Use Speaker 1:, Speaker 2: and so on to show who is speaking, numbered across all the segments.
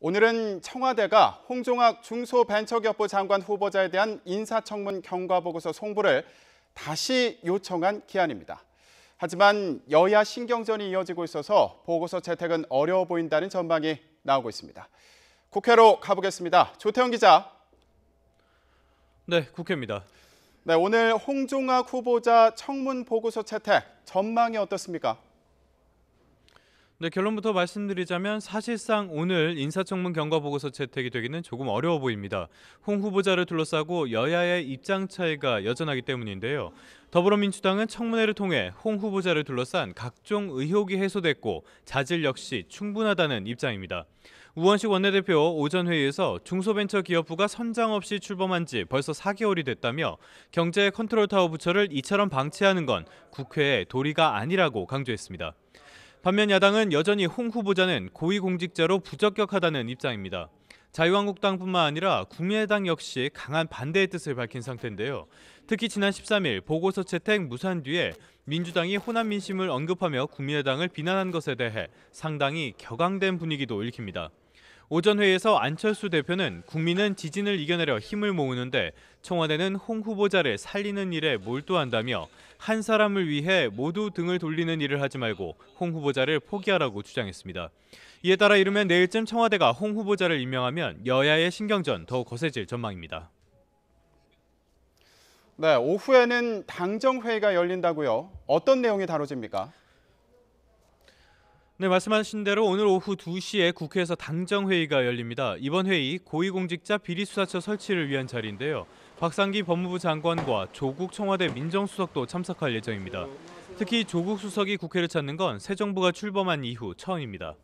Speaker 1: 오늘은 청와대가 홍종학 중소벤처기업부 장관 후보자에 대한 인사청문 경과보고서 송부를 다시 요청한 기한입니다. 하지만 여야 신경전이 이어지고 있어서 보고서 채택은 어려워 보인다는 전망이 나오고 있습니다. 국회로 가보겠습니다. 조태영 기자.
Speaker 2: 네, 국회입니다.
Speaker 1: 네, 오늘 홍종학 후보자 청문 보고서 채택 전망이 어떻습니까?
Speaker 2: 네, 결론부터 말씀드리자면 사실상 오늘 인사청문 경과보고서 채택이 되기는 조금 어려워 보입니다. 홍 후보자를 둘러싸고 여야의 입장 차이가 여전하기 때문인데요. 더불어민주당은 청문회를 통해 홍 후보자를 둘러싼 각종 의혹이 해소됐고 자질 역시 충분하다는 입장입니다. 우원식 원내대표 오전 회의에서 중소벤처기업부가 선장 없이 출범한 지 벌써 4개월이 됐다며 경제 컨트롤타워 부처를 이처럼 방치하는 건 국회의 도리가 아니라고 강조했습니다. 반면 야당은 여전히 홍 후보자는 고위공직자로 부적격하다는 입장입니다. 자유한국당뿐만 아니라 국민의당 역시 강한 반대의 뜻을 밝힌 상태인데요. 특히 지난 13일 보고서 채택 무산 뒤에 민주당이 호남 민심을 언급하며 국민의당을 비난한 것에 대해 상당히 격앙된 분위기도 읽힙니다. 오전 회의에서 안철수 대표는 국민은 지진을 이겨내려 힘을 모으는데 청와대는 홍 후보자를 살리는 일에 몰두한다며 한 사람을 위해 모두 등을 돌리는 일을 하지 말고 홍 후보자를 포기하라고 주장했습니다. 이에 따라 이르면 내일쯤 청와대가 홍 후보자를 임명하면 여야의 신경전 더욱 거세질 전망입니다.
Speaker 1: 네, 오후에는 당정회의가 열린다고요. 어떤 내용이 다뤄집니까?
Speaker 2: 네, 말씀하신 대로 오늘 오후 2시에 국회에서 당정회의가 열립니다. 이번 회의 고위공직자 비리수사처 설치를 위한 자리인데요. 박상기 법무부 장관과 조국 청와대 민정수석도 참석할 예정입니다. 특히 조국 수석이 국회를 찾는 건 새 정부가 출범한 이후 처음입니다.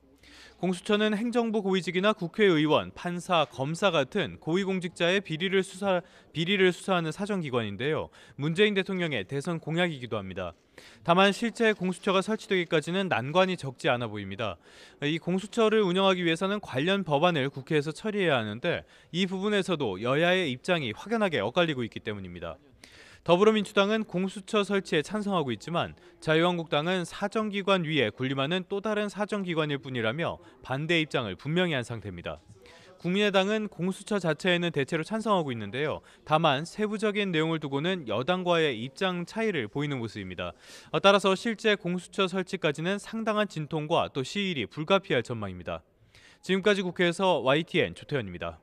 Speaker 2: 공수처는 행정부 고위직이나 국회의원, 판사, 검사 같은 고위공직자의 비리를 수사하는 사정기관인데요. 문재인 대통령의 대선 공약이기도 합니다. 다만 실제 공수처가 설치되기까지는 난관이 적지 않아 보입니다. 이 공수처를 운영하기 위해서는 관련 법안을 국회에서 처리해야 하는데 이 부분에서도 여야의 입장이 확연하게 엇갈리고 있기 때문입니다. 더불어민주당은 공수처 설치에 찬성하고 있지만 자유한국당은 사정기관 위에 군림하는 또 다른 사정기관일 뿐이라며 반대 입장을 분명히 한 상태입니다. 국민의당은 공수처 자체에는 대체로 찬성하고 있는데요. 다만 세부적인 내용을 두고는 여당과의 입장 차이를 보이는 모습입니다. 따라서 실제 공수처 설치까지는 상당한 진통과 또 시일이 불가피할 전망입니다. 지금까지 국회에서 YTN 조태현입니다.